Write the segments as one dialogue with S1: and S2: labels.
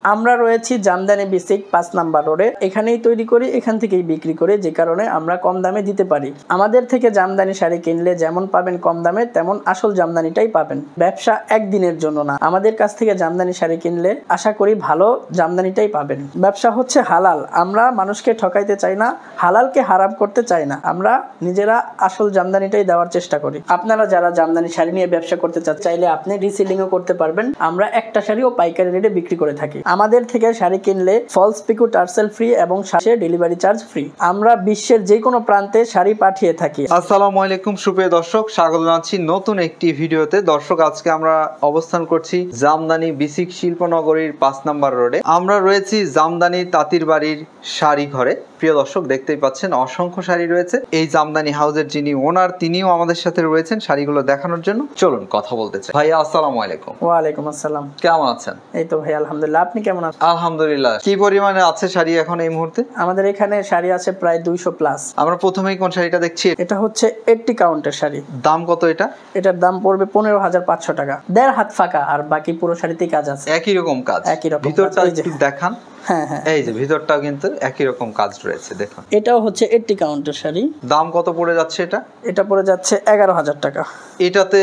S1: আমরা রয়েছি জামদানি বিসিক ৫ নাম্বার রোডে। এখানেই তৈরি করি, এখান থেকেই বিক্রি করি, যে কারণে আমরা কম দামে দিতে পারি। আমাদের থেকে জামদানি শাড়ি কিনলে যেমন পাবেন কম দামে, তেমন আসল জামদানিটাই পাবেন। ব্যবসা একদিনের জন্য না, আমাদের কাছ থেকে জামদানি শাড়ি কিনলে আশা করি ভালো জামদানিটাই পাবেন। ব্যবসা হচ্ছে হালাল, আমরা মানুষকে ঠকাইতে চাই না, হালালকে হারাম করতে চাই না, আমরা নিজেরা আসল জামদানিটাই দেওয়ার চেষ্টা করি। আপনারা যারা জামদানি শাড়ি নিয়ে ব্যবসা করতে চাইলে আপনি রিসেলিংও করতে পারবেন। আমরা একটা শাড়িও পাইকারি রেটে বিক্রি করে থাকি। আমাদের থেকে শাড়ি কিনলে ফলস পিকো টার্সেল ফ্রি এবং সাথে ডেলিভারি চার্জ ফ্রি। আমরা বিশ্বের যে কোনো প্রান্তে শাড়ি পাঠিয়ে থাকি।
S2: আসসালামু আলাইকুম সুপ্রিয় দর্শক, স্বাগত জানাচ্ছি নতুন একটি ভিডিওতে। দর্শক, আজকে আমরা অবস্থান করছি জামদানি বিসিক শিল্পনগরীর ৫ নাম্বার রোডে। আমরা রয়েছি জামদানি তাঁতির বাড়ির শাড়ি ঘরে। প্রিয় দর্শক, দেখতেই পাচ্ছেন অসংখ্য শাড়ি রয়েছে। এই জামদানি হাউসের যিনি ওনার, তিনিও আমাদের সাথে রয়েছেন শাড়িগুলো দেখানোর জন্য। চলুন কথা বলতে চাই। ভাইয়া আসসালামু আলাইকুম।
S1: ওয়ালাইকুম আসসালাম।
S2: কেমন আছেন?
S1: এই তো ভাই আলহামদুলিল্লাহ, আপনি কেমন আছেন?
S2: আলহামদুলিল্লাহ। কি পরিমাণে আছে শাড়ি এখন এই মুহূর্তে?
S1: আমাদের এখানে শাড়ি আছে প্রায় 200 প্লাস।
S2: আমরা প্রথমেই কোন শাড়িটা দেখছি?
S1: এটা হচ্ছে 80 কাউন্টের শাড়ি।
S2: দাম কত এটা?
S1: এটার দাম পড়বে 15,500 টাকা। 1.5 হাত ফাঁকা, আর বাকি পুরো শাড়িতেই কাজ আছে।
S2: একই রকম কাজ?
S1: একই রকম।
S2: ভিতরটা একটু দেখান।
S1: হ্যাঁ হ্যাঁ,
S2: এই যে ভিতরটাও কিন্তু একই রকম কাজ রয়েছে, দেখুন।
S1: এটাও হচ্ছে 80 কাউন্টের শাড়ি।
S2: দাম কত পড়ে যাচ্ছে এটা?
S1: এটা পড়ে যাচ্ছে 11,000 টাকা।
S2: এটাতে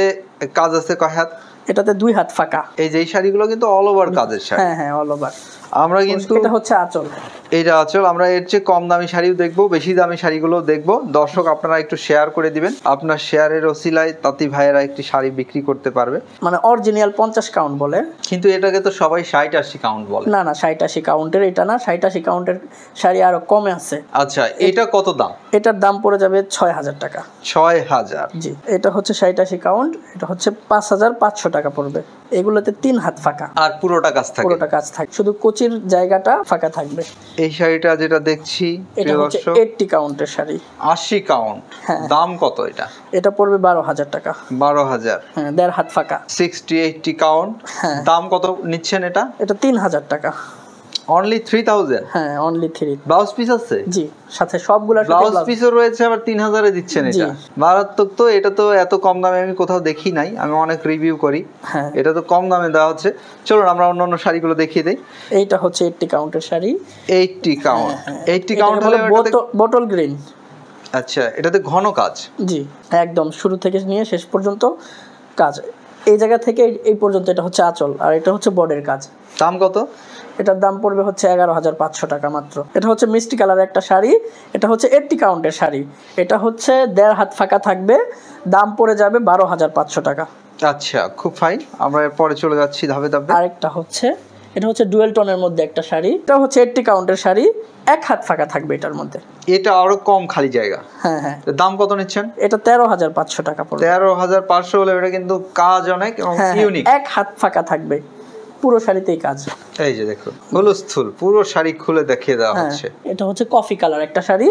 S2: কাজ আছে কয় হাত?
S1: এটাতে 2 হাত ফাঁকা।
S2: এই যে এই শাড়িগুলো কিন্তু অল ওভার কাজের শাড়ি।
S1: হ্যাঁ হ্যাঁ, অল ওভার।
S2: আমরা কিন্তু
S1: এটা হচ্ছে আঁচল।
S2: এইটা আঁচল। আমরা এর চেয়ে কম দামি শাড়িও দেখবো, বেশি দামি শাড়িগুলো দেখবো। দর্শক, আপনারা একটু শেয়ার করে দিবেন। আপনার শেয়ারের ওসিলায় তাঁতি ভাইয়েরা একটি শাড়ি বিক্রি করতে পারবে।
S1: মানে অরিজিনাল 50 কাউন্ট বলে,
S2: কিন্তু এটাকে তো সবাই 60-80 কাউন্ট বলে।
S1: না না, 60-80 কাউন্টের এটা না, 60-80 কাউন্টের শাড়ি আরো কমে আছে।
S2: আচ্ছা, এটা কত দাম?
S1: এটার দাম পড়ে যাবে 6,000 টাকা।
S2: 6,000?
S1: জি, এটা হচ্ছে 60-80 কাউন্ট, এটা হচ্ছে 5,500 টাকা পড়বে। এগুলোতে 3 হাত ফাঁকা,
S2: আর পুরোটা কাজ থাকে?
S1: পুরোটা কাজ থাকে, শুধু কোচির জায়গাটা ফাঁকা থাকবে।
S2: এই শাড়িটা যেটা দেখছি,
S1: এটা হচ্ছে 80 কাউন্টের শাড়ি।
S2: 80 কাউন্ট?
S1: হ্যাঁ।
S2: দাম কত এটা?
S1: এটা পড়বে 12,000 টাকা।
S2: 12,000?
S1: হ্যাঁ, 1.5 হাত ফাঁকা।
S2: 60-80 কাউন্ট।
S1: হ্যাঁ।
S2: দাম কত নিচ্ছেন এটা?
S1: এটা 3,000 টাকা।
S2: অনলি 3,000?
S1: হ্যাঁ, অনলি 3।
S2: ব্লাউজ পিস আছে?
S1: জি, সাথে সবগুলা
S2: ব্লাউজ পিসও রয়েছে, আবার 3,000 এ দিচ্ছেন? এটা মারাত্মক তো। এটা তো এত কম দামে আমি কোথাও দেখি নাই, আমি অনেক রিভিউ করি।
S1: হ্যাঁ,
S2: এটা তো কম দামে দেওয়া হচ্ছে। চলুন আমরা অন্যান্য শাড়িগুলো দেখিয়ে দেই।
S1: এইটা হচ্ছে 80 কাউন্টের শাড়ি।
S2: 80 কাউন্ট? 80 কাউন্ট হলে
S1: বোতল গ্রিন।
S2: আচ্ছা, এটাতে ঘন কাজ?
S1: জি, একদম শুরু থেকে নিয়ে শেষ পর্যন্ত কাজ। এই জায়গা থেকে এই পর্যন্ত এটা হচ্ছে আঁচল, আর এটা হচ্ছে বডির কাজ।
S2: দাম কত?
S1: এটার দাম পড়বে হচ্ছে 11,500 টাকা মাত্র। এটা হচ্ছে মিষ্টি কালার একটা শাড়ি। এটা হচ্ছে 80 কাউন্টের শাড়ি। এটা হচ্ছে 1.5 হাত ফাঁকা থাকবে। দাম পড়ে যাবে 12,500 টাকা।
S2: আচ্ছা, খুব ফাইন। আমরা এরপরে চলে যাচ্ছি ধাপে ধাপে।
S1: আরেকটা হচ্ছে, এটা হচ্ছে ডুয়েল টোনের মধ্যে একটা শাড়ি। এটা হচ্ছে 80 কাউন্টের শাড়ি, 1 হাত ফাঁকা থাকবে এটার মধ্যে।
S2: এটা আরো কম খালি জায়গা?
S1: হ্যাঁ হ্যাঁ।
S2: দাম কত নিচ্ছেন?
S1: এটা 13,500 টাকা পড়বে।
S2: 13,500 হলে এটা কিন্তু কাজ অনেক এবং ইউনিক।
S1: 1 হাত ফাঁকা থাকবে, পুরো শাড়িতেই কাজ।
S2: এই যে দেখুন, হুলস্থুল পুরো শাড়ি খুলে দেখিয়ে দেওয়া হচ্ছে।
S1: এটা হচ্ছে কফি কালার একটা শাড়ি।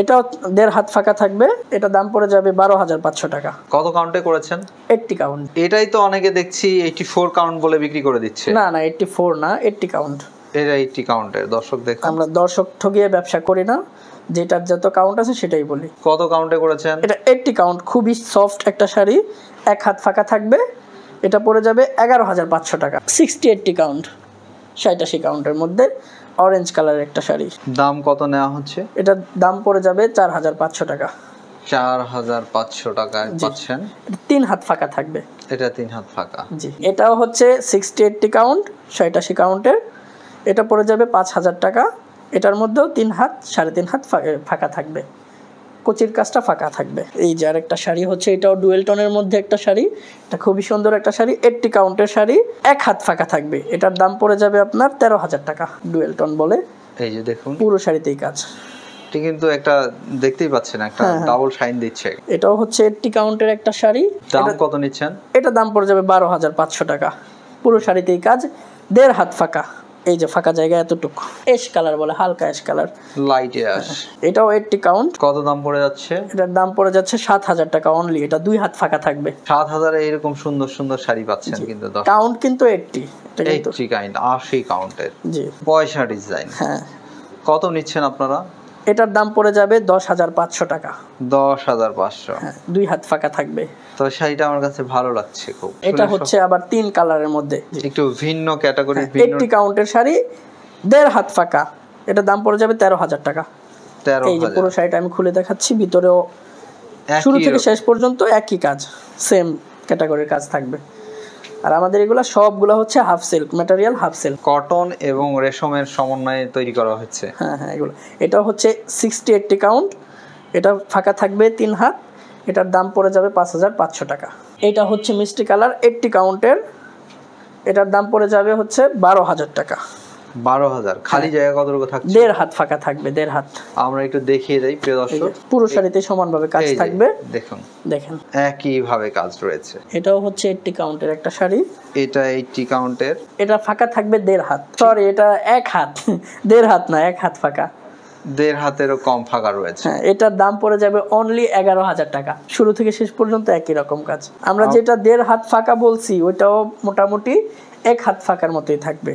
S1: এটাও 1.5 হাত ফাঁকা থাকবে। এটা দাম পড়ে যাবে 12,500 টাকা।
S2: কত কাউন্টে করেছেন?
S1: 80 কাউন্ট।
S2: এটাই তো অনেকে দেখছি 84 কাউন্ট বলে বিক্রি করে দিচ্ছে।
S1: না না, 84 না, 80 কাউন্ট।
S2: এটা 80 কাউন্টের। দর্শক দেখুন,
S1: আমরা দর্শক ঠগিয়ে ব্যবসা করি না, যেটার যত কাউন্ট আছে সেটাই বলি।
S2: কত কাউন্টে করেছেন?
S1: এটা 80 কাউন্ট, খুবই সফট একটা শাড়ি, 1 হাত ফাঁকা থাকবে। এটা পড়ে যাবে 11,500 টাকা। 60-80 কাউন্ট, 60-80 কাউন্টের মধ্যে অরেঞ্জ কালারের একটা শাড়ি।
S2: দাম কত নেওয়া হচ্ছে?
S1: এটার দাম পড়ে যাবে 4,500 টাকা।
S2: 4,500 টাকায় পাচ্ছেন।
S1: 3 হাত ফাঁকা থাকবে।
S2: এটা 3 হাত ফাঁকা?
S1: জি। এটাও হচ্ছে 60-80 কাউন্ট, 60-80 কাউন্টের। এটা পড়ে যাবে 5,000 টাকা। এটার মধ্যেও 3 হাত 3.5 হাত ফাঁকা থাকবে, কোচির কাজটা ফাঁকা থাকবে। এই যে আরেকটা শাড়ি হচ্ছে, এটাও ডুয়েল টোনের মধ্যে একটা শাড়ি। এটা খুবই সুন্দর একটা শাড়ি, 80 কাউন্টের শাড়ি, 1 হাত ফাঁকা থাকবে। এটার দাম পড়ে যাবে আপনার 13,000 টাকা। ডুয়েল টোন বলে।
S2: এই যে দেখুন,
S1: পুরো শাড়িতেই কাজ।
S2: এটা কিন্তু একটা দেখতেই পাচ্ছেন একটা ডাবল শাইন দিচ্ছে।
S1: এটাও হচ্ছে 80 কাউন্টের একটা শাড়ি।
S2: দাম কত নিচ্ছেন? এটা
S1: দাম পড়ে যাবে 12,500 টাকা। পুরো শাড়িতেই কাজ, 1.5 হাত ফাঁকা। এই যে ফাঁকা জায়গা এতটুকু, অ্যাশ কালার বলে, হালকা অ্যাশ কালার,
S2: লাইট অ্যাশ।
S1: এটাও 80 কাউন্ট।
S2: কত দাম পড়ে যাচ্ছে? এটার
S1: দাম পড়ে যাচ্ছে 7,000 টাকা অনলি। এটা 2 হাত ফাঁকা থাকবে।
S2: 7,000 এ এরকম সুন্দর সুন্দর শাড়ি পাচ্ছেন কিন্তু।
S1: কাউন্ট কিন্তু 80।
S2: এটা কিন্তু 80 কাউন্টের।
S1: জি।
S2: পয়সা ডিজাইন।
S1: হ্যাঁ।
S2: কত নিচ্ছেন আপনারা?
S1: এটার দাম পড়ে যাবে 10,500 টাকা।
S2: 10,500।
S1: হ্যাঁ, 2 হাত ফাঁকা থাকবে।
S2: তো শাড়িটা আমার কাছে ভালো লাগছে খুব।
S1: এটা হচ্ছে আবার 3 কালারের মধ্যে,
S2: একটু ভিন্ন ক্যাটাগরির, ভিন্ন
S1: 80 কাউন্টের শাড়ি, 1.5 হাত ফাঁকা। এটার দাম পড়ে যাবে 13,000 টাকা।
S2: 13,000।
S1: এই যে পুরো শাড়িটা আমি খুলে দেখাচ্ছি, ভিতরেও শুরু থেকে শেষ পর্যন্ত একই কাজ, সেম ক্যাটাগরির কাজ থাকবে। আর আমাদের এগুলা সবগুলো হচ্ছে half silk material, half silk,
S2: cotton এবং রেশমের সমন্বয়ে তৈরি করা হচ্ছে।
S1: হ্যাঁ হ্যাঁ, এগুলো। এটা হচ্ছে 60-80 কাউন্ট, এটা ফাঁকা থাকবে 3 হাত। এটার দাম পড়ে যাবে 5,500 টাকা। এটা হচ্ছে মিষ্টি কালার 80 কাউন্টের, এটার দাম পড়ে যাবে হচ্ছে 12,000 টাকা।
S2: 12,000। খালি জায়গা কতটুকু থাকছে?
S1: 1.5 হাত ফাঁকা থাকবে, 1.5 হাত।
S2: আমরা একটু দেখিয়ে দেই প্রিয় দর্শক।
S1: পুরো শাড়িতে সমানভাবে কাজ
S2: এই যে
S1: থাকবে,
S2: দেখুন
S1: দেখেন
S2: একই ভাবে কাজ রয়েছে।
S1: এটাও হচ্ছে 80 কাউন্টের একটা শাড়ি,
S2: এটা 80 কাউন্টের।
S1: এটা ফাঁকা থাকবে 1.5 হাত, সরি এটা 1 হাত 1.5 হাত না, 1 হাত ফাঁকা।
S2: 1.5 হাতেরও কম ফাঁকা রয়েছে।
S1: হ্যাঁ, এটার দাম পড়ে যাবে অনলি 11,000 টাকা। শুরু থেকে শেষ পর্যন্ত একই রকম কাজ। আমরা যেটা 1.5 হাত ফাঁকা বলছি ওইটাও মোটামুটি 1 হাত ফাঁকার মতোই থাকবে।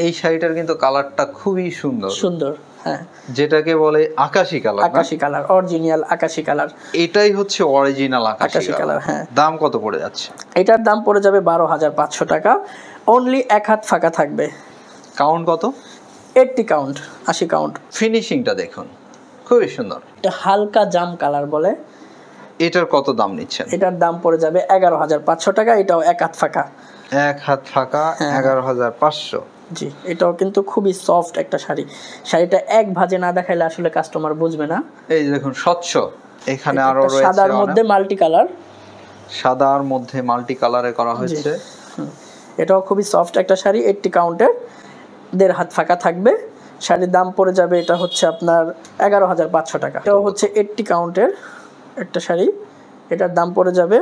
S2: এই শাড়িটার কিন্তু কালারটা খুবই সুন্দর
S1: সুন্দর, হ্যাঁ,
S2: যেটাকে বলে আকাশি কালার।
S1: আকাশি কালার, অরিজিনাল আকাশি কালার।
S2: এটাই হচ্ছে অরিজিনাল আকাশি
S1: কালার। হ্যাঁ,
S2: দাম কত পড়ে যাচ্ছে?
S1: এটার দাম পড়ে যাবে 12,500 টাকা। অনলি 1 হাত ফাঁকা থাকবে।
S2: কাউন্ট কত?
S1: 80 কাউন্ট, 80 কাউন্ট।
S2: ফিনিশিংটা দেখুন, খুবই সুন্দর।
S1: এটা হালকা জাম কালার বলে।
S2: এটার কত দাম নিচ্ছেন?
S1: এটার দাম পড়ে যাবে 11,500 টাকা। এটাও 1 হাত ফাঁকা।
S2: 1 হাত ফাঁকা, 11,500।
S1: জি, এটাও কিন্তু খুবই সফট একটা শাড়ি। শাড়িটা এক ভাঁজে না দেখাইলে আসলে কাস্টমার বুঝবে না।
S2: এই যে দেখুন স্বচ্ছ, এখানে আরো রয়েছে
S1: সাদার মধ্যে মাল্টি কালার,
S2: সাদার মধ্যে মাল্টি কালারে করা হয়েছে।
S1: এটাও খুবই সফট একটা শাড়ি, 80 কাউন্টের, 1.5 হাত ফাঁকা থাকবে। শাড়ির দাম পড়ে যাবে এটা হচ্ছে আপনার 11,500 টাকা। এটাও হচ্ছে 80 কাউন্টের একটা শাড়ি, এটার দাম পড়ে যাবে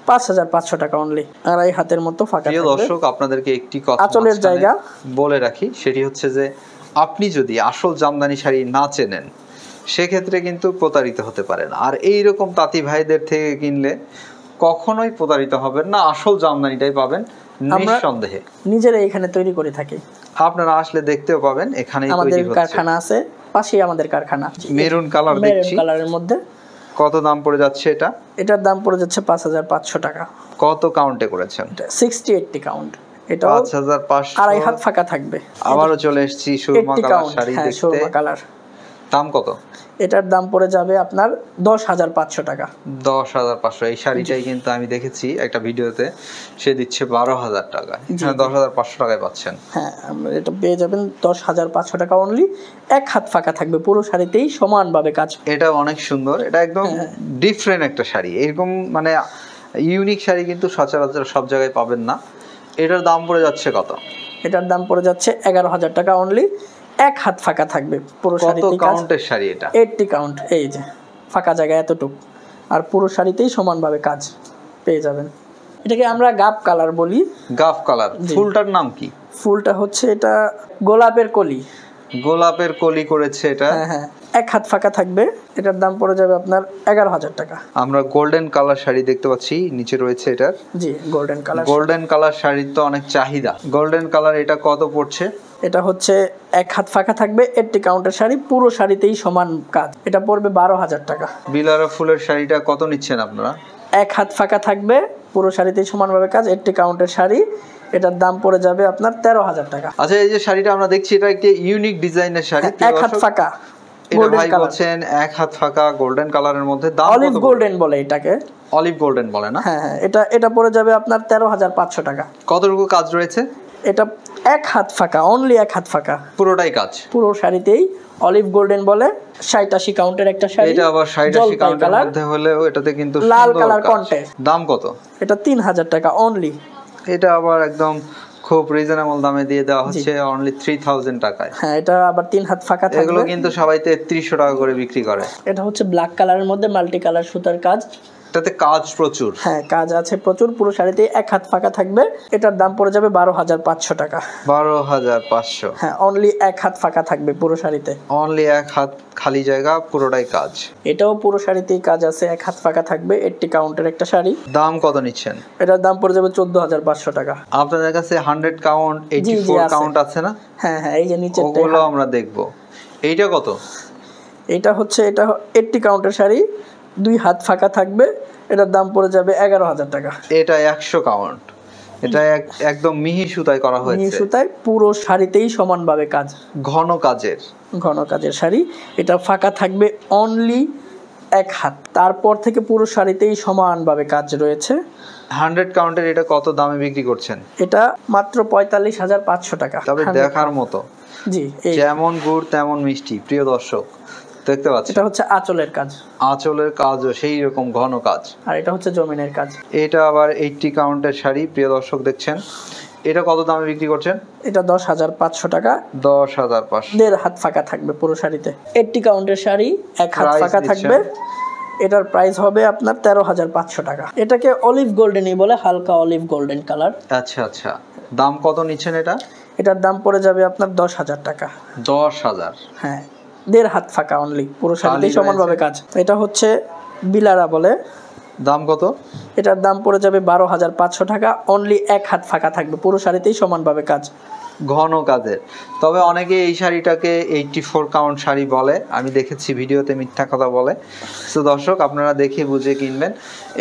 S1: 5,500 টাকা অনলি। 2.5 হাতের মতো ফাঁকা
S2: প্রিয়
S1: থাকবে।
S2: দর্শক, আপনাদেরকে একটি কথা
S1: আঁচলের জায়গা
S2: বলে রাখি, সেটি হচ্ছে যে আপনি যদি আসল জামদানি শাড়ি না চেনেন সেক্ষেত্রে কিন্তু প্রতারিত হতে পারেন। আর এই রকম তাঁতি ভাইদের থেকে কিনলে কখনোই প্রতারিত হবেন না, আসল জামদানিটাই পাবেন নিঃসন্দেহে।
S1: নিজেরা এখানে তৈরি করে থাকি,
S2: আপনারা আসলে দেখতেও পাবেন এখানেই তৈরি
S1: আমাদের
S2: হচ্ছে।
S1: কারখানা আছে, পাশেই আমাদের কারখানা।
S2: মেরুন কালার
S1: মেরুন
S2: দেখছি,
S1: কালারের মধ্যে।
S2: কত দাম পড়ে যাচ্ছে এটা?
S1: এটার দাম পড়ে যাচ্ছে 5,500 টাকা।
S2: কত কাউন্টে করেছেন?
S1: 60-80 কাউন্ট। এটাও
S2: 5,500।
S1: 2.5 হাত ফাঁকা থাকবে।
S2: আবারও চলে এসেছি সুরমা
S1: 80
S2: কালার
S1: কাউন্ট,
S2: শাড়ি
S1: হ্যাঁ,
S2: দেখতে।
S1: সুরমা কালার।
S2: দাম কত?
S1: এটার দাম পড়ে যাবে আপনার 10,500 টাকা।
S2: 10,500। এই শাড়িটাই কিন্তু আমি দেখেছি একটা ভিডিওতে, সে দিচ্ছে 12,000 টাকা, এখানে 10,500 টাকায় পাচ্ছেন।
S1: হ্যাঁ, এটা পেয়ে যাবেন 10,500 টাকা অনলি। 1 হাত ফাঁকা থাকবে, পুরো শাড়িতেই সমানভাবে কাজ।
S2: এটা অনেক সুন্দর, এটা একদম ডিফারেন্ট একটা শাড়ি। এরকম মানে ইউনিক শাড়ি কিন্তু সচরাচর সব জায়গায় পাবেন না। এটার দাম পড়ে যাচ্ছে কত?
S1: এটার দাম পড়ে যাচ্ছে 11,000 টাকা অনলি। 1 হাত ফাঁকা থাকবে পুরো শাড়িতেই।
S2: কত কাউন্টের শাড়ি এটা?
S1: 80 কাউন্ট। এই যে ফাঁকা জায়গা এতটুকু, আর পুরো শাড়িতেই সমানভাবে কাজ পেয়ে যাবেন। এটাকে আমরা গাব কালার বলি।
S2: গাফ কালার। ফুলটার নাম কি?
S1: ফুলটা হচ্ছে এটা গোলাপের কলি।
S2: গোলাপের কলি করেছে এটা।
S1: হ্যাঁ হ্যাঁ, 1 হাত ফাঁকা থাকবে। এটার দাম পড়ে যাবে আপনার 11,000 টাকা।
S2: আমরা গোল্ডেন কালার শাড়ি দেখতে পাচ্ছি, নিচে রয়েছে এটার।
S1: জি, গোল্ডেন কালার।
S2: গোল্ডেন কালার শাড়ির তো অনেক চাহিদা। গোল্ডেন কালার এটা কত পড়ছে?
S1: এটা হচ্ছে 1 হাত ফাঁকা থাকবে, 80 কাউন্টের শাড়ি, পুরো শাড়িতেই সমান কাজ। এটা পড়বে 12,000 টাকা।
S2: বিলারা ফুলের শাড়িটা কত নিচ্ছেন আপনারা?
S1: 1 হাত ফাঁকা থাকবে, পুরো শাড়িতেই সমানভাবে কাজ, 80 কাউন্টের শাড়ি। এটার দাম পড়ে যাবে আপনার 13,000 টাকা।
S2: আচ্ছা, এই যে শাড়িটা আমরা দেখছি, এটা একটি ইউনিক ডিজাইনের শাড়ি।
S1: 1 হাত ফাঁকা,
S2: এটা ভাই বলছেন 1 হাত ফাঁকা, গোল্ডেন কালারের মধ্যে। দাম
S1: অলিভ গোল্ডেন বলে এটাকে।
S2: অলিভ গোল্ডেন বলে না?
S1: হ্যাঁ হ্যাঁ, এটা পড়ে যাবে আপনার 13,500 টাকা।
S2: কতটুকু কাজ রয়েছে?
S1: এটা 1 হাত ফাঁকা, অনলি 1 হাত ফাঁকা,
S2: পুরোটাই কাজ।
S1: পুরো শাড়িতেই অলিভ গোল্ডেন বলে। 60-80 কাউন্টের একটা শাড়ি।
S2: এটা আবার 60-80 কাউন্টের মধ্যে হলেও এটাতে কিন্তু
S1: লাল কালার কন্ট্রাস্ট।
S2: দাম কত?
S1: এটা 3,000 টাকা অনলি।
S2: এটা আবার একদম খুব রিজনেবল দামে দিয়ে দেওয়া হচ্ছে, অনলি 3,000 টাকায়।
S1: হ্যাঁ, এটা আবার 3 হাত ফাঁকা থাকবে।
S2: এগুলো কিন্তু সবাই 3300 টাকা করে বিক্রি করে।
S1: এটা হচ্ছে ব্ল্যাক কালারের মধ্যে মাল্টি কালার সুতার কাজ।
S2: এটাতে কাজ প্রচুর।
S1: হ্যাঁ, কাজ আছে প্রচুর, পুরো শাড়িতে 1 হাত ফাঁকা থাকবে। এটার দাম পড়ে যাবে 12,500 টাকা।
S2: 12,500।
S1: হ্যাঁ, অনলি 1 হাত ফাঁকা থাকবে পুরো শাড়িতে।
S2: অনলি 1 হাত খালি জায়গা, পুরোটাই কাজ।
S1: এটাও পুরো শাড়িতেই কাজ আছে, 1 হাত ফাঁকা থাকবে, 80 কাউন্টের একটা শাড়ি।
S2: দাম কত নিচ্ছেন?
S1: এটার দাম পড়ে যাবে 14,500 টাকা।
S2: আপনাদের কাছে 100 কাউন্ট, 84 কাউন্ট আছে না?
S1: হ্যাঁ হ্যাঁ, এই যে নিচে
S2: ওগুলো আমরা দেখব। এইটা কত?
S1: এটা 80 কাউন্টের শাড়ি, 2 হাত ফাঁকা থাকবে, এটার দাম পড়ে যাবে 11,000 টাকা।
S2: এটা 100 কাউন্ট, এটা একদম মিহি সুতায় করা হয়েছে,
S1: মিহি সুতায় পুরো শাড়িতেই সমানভাবে কাজ,
S2: ঘন কাজের
S1: শাড়ি। এটা ফাঁকা থাকবে অনলি 1 হাত, তারপর থেকে পুরো শাড়িতেই সমানভাবে কাজ রয়েছে।
S2: 100 কাউন্টের এটা কত দামে বিক্রি করছেন?
S1: এটা মাত্র 45,500 টাকা।
S2: তবে দেখার মতো,
S1: জি,
S2: যেমন গুড় তেমন মিষ্টি। প্রিয় দর্শক দেখতে পাচ্ছেন,
S1: এটা হচ্ছে আঁচলের কাজ,
S2: আঁচলের কাজও সেই রকম ঘন কাজ, আর
S1: এটা হচ্ছে জমিনের কাজ।
S2: এটা আবার 80 কাউন্টের শাড়ি। প্রিয় দর্শক দেখছেন, এটা কত দামে বিক্রি করছেন?
S1: এটা 10,500 টাকা।
S2: 10,500,
S1: 1.5 হাত ফাঁকা থাকবে পুরো শাড়িতে। 80 কাউন্টের শাড়ি, 1 হাত ফাঁকা থাকবে, এটার প্রাইস হবে আপনার 13,500 টাকা। এটাকে অলিভ গোল্ডেনই বলে, হালকা অলিভ গোল্ডেন কালার।
S2: আচ্ছা, দাম কত নিচ্ছেন এটা?
S1: এটার দাম পড়ে যাবে আপনার 10,000 টাকা।
S2: 10,000?
S1: হ্যাঁ, 1.5 হাত ফাঁকা অনলি, পুরো শাড়িতেই সমানভাবে কাজ। এটা হচ্ছে বিলারা বলে।
S2: দাম কত?
S1: এটার দাম পড়ে যাবে 12,500 টাকা। অনলি 1 হাত ফাঁকা থাকবে, পুরো শাড়িতেই সমানভাবে কাজ,
S2: ঘন কাজের। তবে অনেকে এই শাড়িটাকে 84 কাউন্ট শাড়ি বলে, আমি দেখেছি ভিডিওতে মিথ্যা কথা বলে। তো দর্শক আপনারা দেখে বুঝে কিনবেন।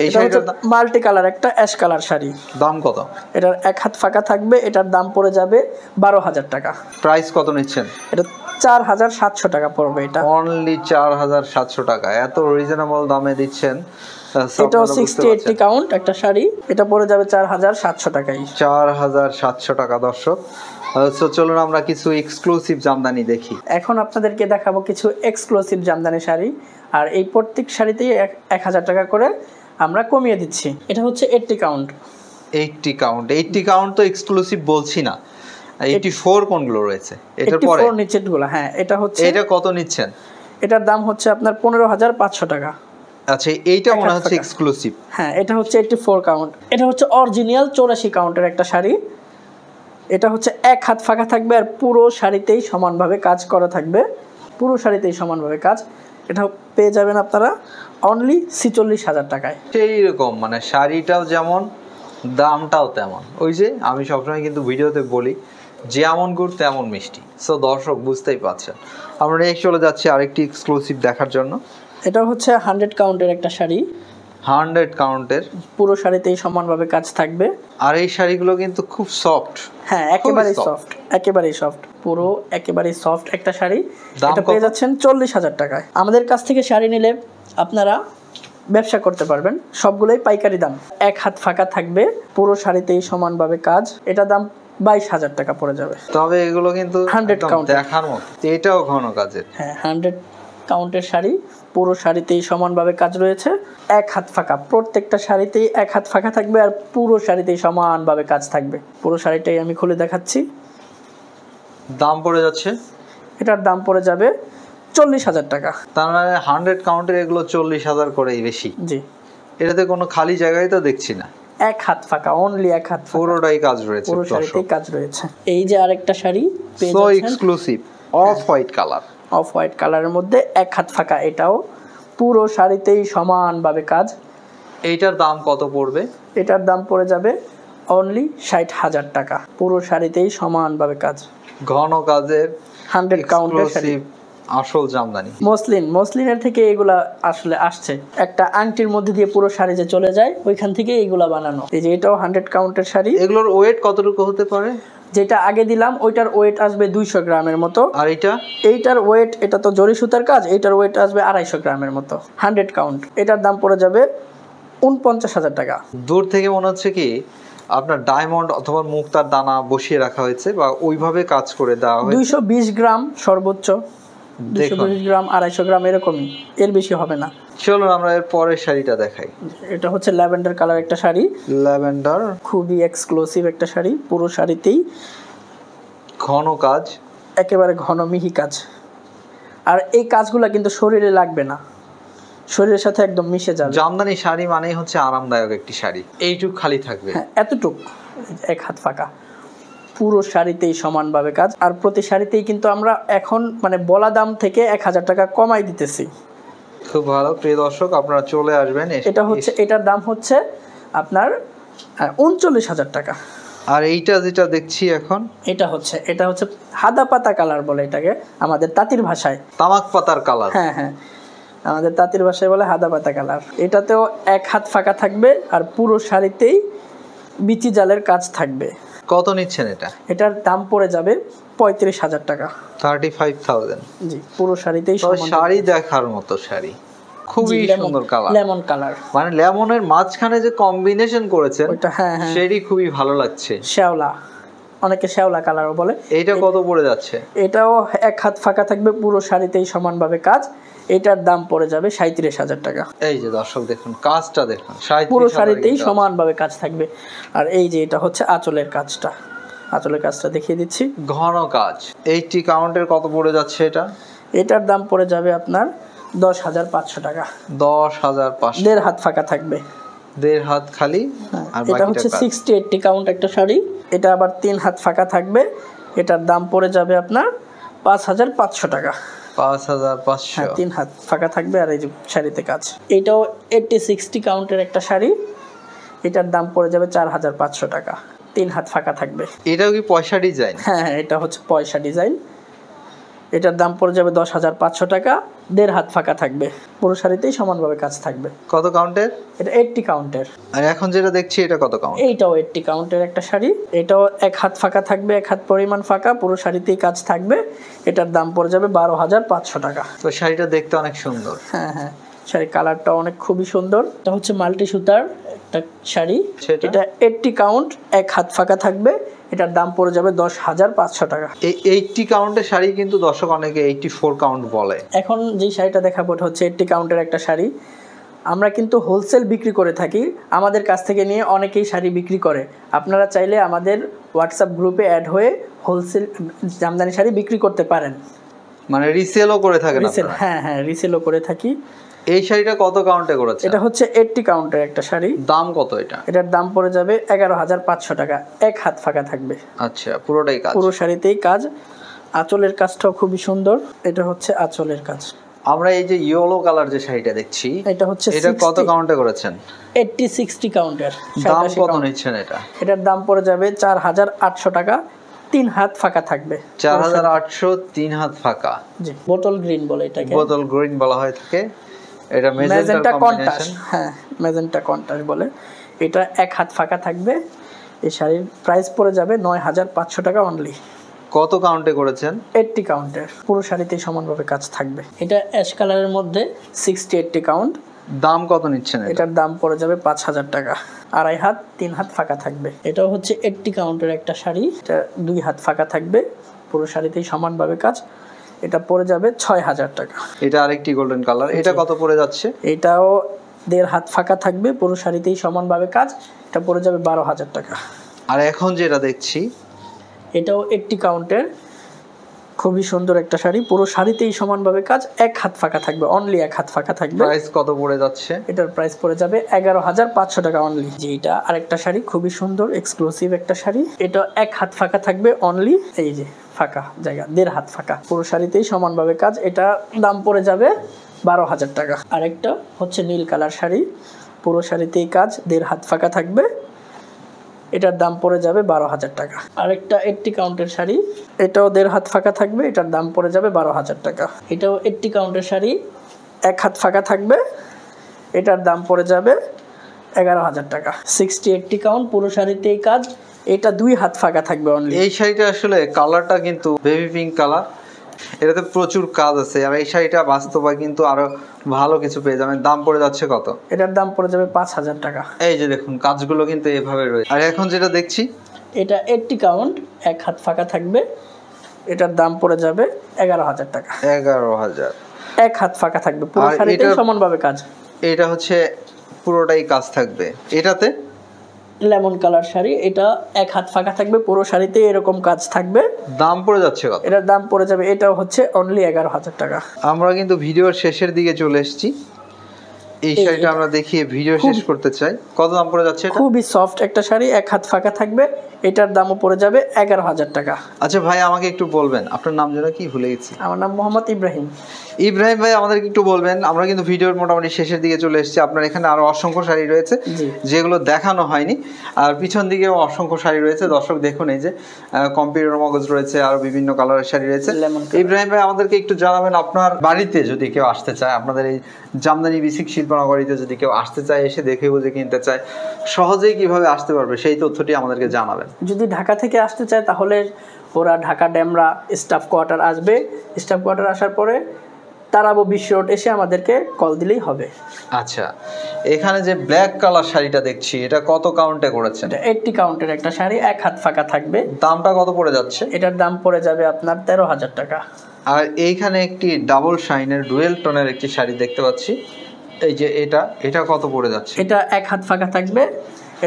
S2: এই শাড়িটার
S1: মাল্টি কালার, একটা অ্যাশ কালার শাড়ি।
S2: দাম কত?
S1: এটার 1 হাত ফাঁকা থাকবে, এটার দাম পড়ে যাবে 12,000 টাকা।
S2: প্রাইস কত নিচ্ছেন?
S1: এটা 4,700 টাকা পড়বে। এটা
S2: অনলি 4,700 টাকা, এত রিজনেবল দামে দিচ্ছেন।
S1: এটাও 60-80 কাউন্ট একটা শাড়ি, এটা পড়ে যাবে 4,700 টাকায়।
S2: 4,700 টাকা। দর্শক চলুন আমরা কিছু এক্সক্লুসিভ জামদানি দেখি।
S1: এখন আপনাদেরকে দেখাবো কিছু এক্সক্লুসিভ জামদানি শাড়ি, আর এই প্রত্যেক শাড়িতেই 1,000 টাকা করে আমরা কমিয়ে দিচ্ছি। এটা হচ্ছে 80 কাউন্ট।
S2: 80 কাউন্ট তো এক্সক্লুসিভ বলছি না, 84 কোনগুলো রয়েছে এটার পরে?
S1: 84 নিচেরগুলো। হ্যাঁ, এটা
S2: কত নিচ্ছেন?
S1: এটার দাম হচ্ছে আপনার 15,500 টাকা।
S2: আচ্ছা, এইটা মনে হচ্ছে এক্সক্লুসিভ।
S1: হ্যাঁ, এটা হচ্ছে 84 কাউন্ট। এটা হচ্ছে অরিজিনাল 84 কাউন্টের একটা শাড়ি। এটা হচ্ছে 1 হাত ফাঁকা থাকবে, আর পুরো শাড়িতেই সমানভাবে কাজ করা থাকবে, পুরো শাড়িতেই সমানভাবে কাজ। এটা পেয়ে যাবেন আপনারা অনলি 46,000 টাকায়।
S2: সেই রকম, মানে শাড়িটাও যেমন দামটাও তেমন। ওই যে আমি সবসময় কিন্তু ভিডিওতে বলি, যেমন গুড় তেমন মিষ্টি। সো দর্শক বুঝতেই পারছেন। আমরা চলে যাচ্ছি আরেকটি এক্সক্লুসিভ দেখার জন্য।
S1: এটা হচ্ছে 100 কাউন্টের একটা শাড়ি।
S2: 100 কাউন্টের,
S1: পুরো শাড়িতেই সমানভাবে কাজ থাকবে।
S2: আর এই শাড়িগুলো কিন্তু খুব সফট।
S1: হ্যাঁ, একেবারেই সফট, পুরো একেবারেই সফট একটা শাড়ি। এটা পেয়ে যাচ্ছেন 40,000 টাকায়। আমাদের কাছ থেকে শাড়ি নিলে আপনারা ব্যবসা করতে পারবেন। সবগুলোই পাইকারি দাম, 1 হাত ফাঁকা থাকবে, পুরো শাড়িতেই সমানভাবে কাজ। এটা দাম 22,000 টাকা পড়ে যাবে।
S2: তবে এগুলো কিন্তু
S1: 100 কাউন্ট
S2: দেখার মতো, এটাও ঘন কাজের।
S1: হ্যাঁ, 100 কাউন্টের শাড়ি, পুরো শাড়িতেই সমানভাবে কাজ রয়েছে। 1 হাত ফাঁকা, প্রত্যেকটা শাড়িতেই 1 হাত ফাঁকা থাকবে, আর পুরো শাড়িতেই সমানভাবে কাজ থাকবে। পুরো শাড়িটাই আমি খুলে দেখাচ্ছি।
S2: দাম পড়ে যাচ্ছে,
S1: এটার দাম পড়ে যাবে 40,000 টাকা।
S2: তার মানে 100 কাউন্টের এগুলো 40,000 করেই বেশি।
S1: জি,
S2: এটাতে কোনো খালি জায়গায় তো দেখছি না।
S1: 1 হাত ফাঁকা, অনলি 1 হাত,
S2: পুরোটাই কাজ রয়েছে,
S1: পুরো শাড়িতেই কাজ রয়েছে। এই যে আরেকটা শাড়ি পেয়ে
S2: সো
S1: যাচ্ছেন,
S2: exclusive, off white colour.
S1: Off white কালারের মধ্যে 1 হাত ফাঁকা, এটাও পুরো শাড়িতেই সমানভাবে কাজ।
S2: এইটার দাম কত পড়বে?
S1: এটার দাম পড়ে যাবে অনলি 60,000 টাকা। পুরো শাড়িতেই সমানভাবে কাজ,
S2: ঘন কাজের
S1: 100 কাউন্টের শাড়ি,
S2: আসল জামদানি।
S1: মসলিনের থেকে এগুলা আসলে আসছে। একটা আংটির মধ্যে দিয়ে পুরো শাড়ি যে চলে যায়, ওইখান থেকে এইগুলা বানানো। এই যে এটাও 100 কাউন্টের শাড়ি।
S2: এগুলোর ওয়েট কতটুকু হতে পারে?
S1: যেটা আগে দিলাম ওইটার ওয়েট আসবে 200 গ্রামের মতো।
S2: আর
S1: এইটার ওয়েট, এটা তো জরি সুতার কাজ, এইটার ওয়েট আসবে 250 গ্রামের মতো। 100 কাউন্ট, এটার দাম পড়ে যাবে 49,000 টাকা।
S2: দূর থেকে মনে হচ্ছে কি আপনার ডায়মন্ড অথবা মুক্তার দানা বসিয়ে রাখা হয়েছে, বা ওইভাবে কাজ করে দেওয়া হয়েছে।
S1: 220 গ্রাম সর্বোচ্চ, 220 গ্রাম 250 গ্রাম এরকমই, এর বেশি হবে না।
S2: চলুন আমরা এর পরের শাড়িটা দেখাই।
S1: এটা হচ্ছে ল্যাভেন্ডার কালার একটা শাড়ি।
S2: ল্যাভেন্ডার,
S1: খুবই এক্সক্লুসিভ একটা শাড়ি। পুরো শাড়িতেই
S2: ঘন কাজ,
S1: একেবারে ঘন মিহি কাজ। আর এই কাজগুলো কিন্তু শরীরে লাগবে না, শরীরের সাথে একদম মিশে যাবে।
S2: জামদানি শাড়ি মানেই হচ্ছে আরামদায়ক একটি শাড়ি। এইটুক খালি থাকবে,
S1: হ্যাঁ, এতটুক, 1 হাত ফাঁকা, পুরো শাড়িতেই সমানভাবে কাজ। আর প্রতি শাড়িতেই কিন্তু আমরা এখন মানে বলা দাম থেকে 1,000 টাকা কমাই দিতেছি।
S2: খুব ভালো। প্রিয় দর্শক আপনারা চলে আসবেন।
S1: এটার দাম হচ্ছে আপনার 39,000 টাকা।
S2: আর এইটা যেটা দেখছি এখন,
S1: এটা হচ্ছে হাদা পাতা কালার বলে এটাকে আমাদের তাঁতির ভাষায়।
S2: তামাক পাতার কালার।
S1: হ্যাঁ হ্যাঁ, আমাদের তাঁতির ভাষায় বলে হাদা পাতা কালার। এটাতেও এক হাত ফাঁকা থাকবে আর পুরো শাড়িতেই বিচি জালের কাজ থাকবে।
S2: কত নিচ্ছেন এটা?
S1: এটার দাম পড়ে যাবে 35,000 টাকা।
S2: 35,000।
S1: জি, পুরো শাড়িতেই
S2: শাড়ি দেখার মতো শাড়ি, খুবই সুন্দর কালার,
S1: লেমন কালার।
S2: মানে লেমনের মাঝখানে যে কম্বিনেশন করেছেন
S1: ওটা হ্যাঁ হ্যাঁ,
S2: সেটাই খুবই ভালো লাগছে।
S1: শ্যাওলা, অনেকে শ্যাওলা কালারও বলে।
S2: এইটা কত পড়ে যাচ্ছে?
S1: এটাও এক হাত ফাঁকা থাকবে, পুরো শাড়িতেই সমানভাবে কাজ। এটার দাম পড়ে যাবে 37,000 টাকা।
S2: এই যে দর্শক দেখুন কাজটা দেখুন,
S1: পুরো শাড়িতেই সমানভাবে কাজ থাকবে। আর এই যে এটা হচ্ছে আঁচলের কাজটা, আঁচলের কাজটা দেখিয়ে দিচ্ছি,
S2: ঘন কাজ। 80 কাউন্টের কত পড়ে যাচ্ছে এটা?
S1: এটার দাম পড়ে যাবে আপনার 10,500 টাকা।
S2: 10,500।
S1: দেড় হাত ফাঁকা থাকবে,
S2: দেড় হাত খালি। আর
S1: এটা হচ্ছে 60-80 কাউন্ট একটা শাড়ি। এটা আবার 3 হাত ফাঁকা থাকবে। এটার দাম পড়ে যাবে আপনার 5,500 টাকা।
S2: 5,500।
S1: হ্যাঁ, 3 হাত ফাঁকা থাকবে আর এই যে শাড়িতে কাজ। এটাও 80-60 কাউন্টের একটা শাড়ি। এটার দাম পড়ে যাবে 4,500 টাকা। 3 হাত ফাঁকা থাকবে।
S2: এটাও কি পয়সা ডিজাইন?
S1: হ্যাঁ হ্যাঁ, এটা হচ্ছে পয়সা ডিজাইন। এটার দাম পড়ে যাবে 10,500 টাকা। দেড় হাত ফাঁকা থাকবে, পুরো শাড়িতেই সমানভাবে কাজ থাকবে।
S2: কত কাউন্টের?
S1: এটা 80 কাউন্টের।
S2: আর এখন যেটা দেখছি এটা কত কাউন্ট?
S1: এইটাও 80 কাউন্টের একটা শাড়ি। এটাও এক হাত ফাঁকা থাকবে, এক হাত পরিমাণ ফাঁকা, পুরো শাড়িতেই কাজ থাকবে। এটার দাম পড়ে যাবে 12,500 টাকা।
S2: তো শাড়িটা দেখতে অনেক সুন্দর।
S1: হ্যাঁ হ্যাঁ, শাড়ির কালারটা অনেক খুবই সুন্দর। এটা হচ্ছে মাল্টি সুতার একটা শাড়ি। এটা 80 কাউন্ট, এক হাত ফাঁকা থাকবে। এটার দাম পড়ে যাবে 10,500 টাকা।
S2: এই 80 কাউন্টের শাড়ি কিন্তু দর্শক অনেকে 84 কাউন্ট বলে।
S1: এখন যে শাড়িটা দেখাবো এটা হচ্ছে 80 কাউন্টের একটা শাড়ি। আমরা কিন্তু হোলসেল বিক্রি করে থাকি, আমাদের কাছ থেকে নিয়ে অনেকেই শাড়ি বিক্রি করে। আপনারা চাইলে আমাদের হোয়াটসঅ্যাপ গ্রুপে অ্যাড হয়ে হোলসেল জামদানি শাড়ি বিক্রি করতে পারেন।
S2: মানে রিসেলও করে থাকেন আপনারা?
S1: হ্যাঁ হ্যাঁ, রিসেলও করে থাকি।
S2: এই শাড়িটা কত কাউন্টে করেছে?
S1: এটা হচ্ছে 80 কাউন্টের একটা শাড়ি।
S2: দাম কত এটা?
S1: এটার দাম পড়ে যাবে 11,500 টাকা। এক হাত ফাঁকা থাকবে।
S2: আচ্ছা, পুরোটাই কাজ? পুরো
S1: শাড়িতেই কাজ। আঁচলের কাজটাও খুবই সুন্দর। এটা হচ্ছে আঁচলের কাজ।
S2: আমরা এই যে ইয়েলো কালার যে শাড়িটা দেখছি, এটা কত কাউন্টে করেছেন?
S1: 80-60 কাউন্টের।
S2: দাম কত নিচ্ছেন এটা?
S1: এটার দাম পড়ে যাবে 4,800 টাকা। 3 হাত ফাঁকা থাকবে।
S2: 4,800, 3 হাত ফাঁকা।
S1: জি, বোতল গ্রিন বলে এটাকে।
S2: বোতল গ্রিন বলা হয় থাকে। এটা
S1: ম্যাজেন্টা কন্ট্রাস্ট। হ্যাঁ, ম্যাজেন্টা কন্ট্রাস্ট বলে। এটা এক হাত ফাঁকা থাকবে। এই শাড়ির প্রাইস পড়ে যাবে 9,500 টাকা অনলি।
S2: কত কাউন্টে করেছেন?
S1: 80 কাউন্টের। পুরো শাড়িতেই সমানভাবে কাজ থাকবে। এটা অ্যাশ কালারের মধ্যে 60-80 কাউন্ট।
S2: দাম কত নিচ্ছেন?
S1: এটার দাম পড়ে যাবে 5,000 টাকা। 2.5 হাত 3 হাত ফাঁকা থাকবে। এটাও হচ্ছে 80 কাউন্টের একটা শাড়ি। এটা 2 হাত ফাঁকা থাকবে, পুরো শাড়িতেই সমানভাবে কাজ। এটা পড়ে যাবে 6,000 টাকা।
S2: এটা আরেকটি গোল্ডেন কালার। এটা কত পড়ে যাচ্ছে?
S1: এটাও 1.5 হাত ফাঁকা থাকবে, পুরো শাড়িতেই সমানভাবে কাজ। এটা পড়ে যাবে 12,000 টাকা।
S2: আর এখন যেটা দেখছি
S1: এটাও 80 কাউন্টের, খুবই সুন্দর একটা শাড়ি। পুরো শাড়িতেই সমানভাবে কাজ। এক হাত ফাঁকা থাকবে, অনলি এক হাত ফাঁকা থাকবে।
S2: প্রাইস কত পড়ে যাচ্ছে?
S1: এটার প্রাইস পড়ে যাবে 11,500 টাকা অনলি। যে এটা আরেকটা শাড়ি, খুবই সুন্দর এক্সক্লুসিভ একটা শাড়ি। এটা এক হাত ফাঁকা থাকবে অনলি। এই যে ফাঁকা জায়গা, 1.5 হাত ফাঁকা, পুরো শাড়িতেই সমানভাবে কাজ। এটা দাম পড়ে যাবে 12,000 টাকা। আরেকটা হচ্ছে নীল কালার শাড়ি, পুরো শাড়িতেই কাজ, 1.5 হাত ফাঁকা থাকবে। এটার দাম পড়ে যাবে 12,000 টাকা। আরেকটা 80 কাউন্টের শাড়ি, এটাও 1.5 হাত ফাঁকা থাকবে। এটার দাম পড়ে যাবে 12,000 টাকা। এটাও 80 কাউন্টের শাড়ি, এক হাত ফাঁকা থাকবে। এটার দাম পড়ে যাবে 11,000 টাকা। 60-80 কাউন্ট, পুরো শাড়িতেই কাজ। এটা 2 হাত ফাঁকা থাকবে অনলি।
S2: এই শাড়িটা আসলে কালারটা কিন্তু বেবি পিঙ্ক কালার, এটাতে প্রচুর কাজ আছে। আর এই শাড়িটা বাস্তবে কিন্তু আরো ভালো কিছু পেয়ে যাবেন। দাম পড়ে যাচ্ছে কত?
S1: এটার দাম পড়ে যাবে 5,000 টাকা।
S2: এই যে দেখুন কাজগুলো কিন্তু এভাবে রয়েছে। আর এখন যেটা দেখছি
S1: এটা 80 কাউন্ট, এক হাত ফাঁকা থাকবে। এটার দাম পড়ে যাবে 11,000 টাকা।
S2: 11,000।
S1: এক হাত ফাঁকা থাকবে, পুরো শাড়িতেই সমানভাবে কাজ।
S2: এটা হচ্ছে পুরোটাই কাজ থাকবে। এটাতে
S1: লেমন কালার শাড়ি, এটা এক হাত ফাঁকা থাকবে, পুরো শাড়িতে এরকম কাজ থাকবে।
S2: দাম পড়ে যাচ্ছে কত?
S1: এটার দাম পড়ে যাবে, এটাও হচ্ছে অনলি 11,000 টাকা।
S2: আমরা কিন্তু ভিডিওর শেষের দিকে চলে এসেছি। এই শাড়িটা আমরা দেখিয়ে ভিডিও শেষ করতে চাই। কত দাম পড়ে যাচ্ছে এটা?
S1: খুবই সফট একটা শাড়ি, এক হাত ফাঁকা থাকবে। এটার দামও পড়ে যাবে 11,000 টাকা।
S2: আচ্ছা ভাই, আমাকে একটু বলবেন আপনার নাম যেন কি, ভুলে গেছি।
S1: আমার নাম মোহাম্মদ ইব্রাহিম।
S2: ইব্রাহিম ভাই, আমাদেরকে একটু বলবেন, আমরা কিন্তু ভিডিওর মোটামুটি শেষের দিকে চলে এসেছি। আপনার এখানে আরো অসংখ্য শাড়ি রয়েছে যেগুলো দেখানো হয়নি, আর পিছন দিকেও অসংখ্য শাড়ি রয়েছে। দর্শক দেখুন, এই যে কম্পিউটার মগজ রয়েছে, আরো বিভিন্ন কালারের শাড়ি রয়েছে। ইব্রাহিম ভাই, আমাদেরকে একটু জানাবেন, আপনার বাড়িতে যদি কেউ আসতে চায়, আপনাদের এই জামদানি বিসিক শিল্পনগরীতে যদি কেউ আসতে চায়, এসে দেখে বুঝে কিনতে চায়, সহজেই কিভাবে আসতে পারবে সেই তথ্যটি আমাদেরকে জানাবেন।
S1: যদি ঢাকা থেকে আসতে চায় তাহলে ওরা ঢাকা ডেমরা স্টাফ কোয়ার্টার আসবে। স্টাফ কোয়ার্টার আসার পরে তারাবো বিশ্ব রোড এসে আমাদেরকে কল দিলেই হবে।
S2: আচ্ছা, এখানে যে ব্ল্যাক কালার শাড়িটা দেখছি, এটা কত কাউন্টে করেছেন?
S1: এটা 80 কাউন্টের একটা শাড়ি, এক হাত ফাঁকা থাকবে।
S2: দামটা কত পড়ে যাচ্ছে?
S1: এটার দাম পড়ে যাবে আপনার 13,000 টাকা।
S2: আর এইখানে একটি ডাবল শাইনের ডুয়েল টোনের একটি শাড়ি দেখতে পাচ্ছি, এই যে এটা কত পড়ে যাচ্ছে?
S1: এটা এক হাত ফাঁকা থাকবে,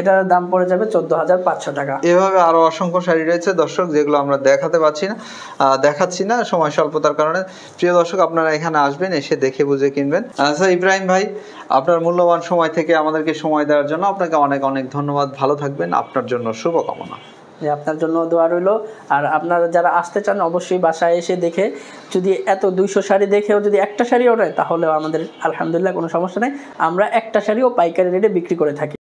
S1: এটার দাম পড়ে যাবে 14,500 টাকা।
S2: এভাবে আরো অসংখ্য শাড়ি রয়েছে দর্শক, যেগুলো আমরা দেখাচ্ছি না সময় স্বল্পতার কারণে। প্রিয় দর্শক, আপনারা এখানে আসবেন, এসে দেখে বুঝে কিনবেন। আচ্ছা ইব্রাহিম ভাই, আপনার মূল্যবান সময় থেকে আমাদেরকে সময় দেওয়ার জন্য আপনাকে অনেক অনেক ধন্যবাদ। ভালো থাকবেন, আপনার জন্য শুভকামনা।
S1: আপনার জন্য দোয়া রইল। আর আপনারা যারা আসতে চান অবশ্যই বাসায় এসে দেখে, যদি এত 200 শাড়ি দেখেও যদি একটা শাড়িও নেয় তাহলেও আমাদের আলহামদুলিল্লাহ কোনো সমস্যা নেই। আমরা একটা শাড়িও পাইকারি রেটে বিক্রি করে থাকি।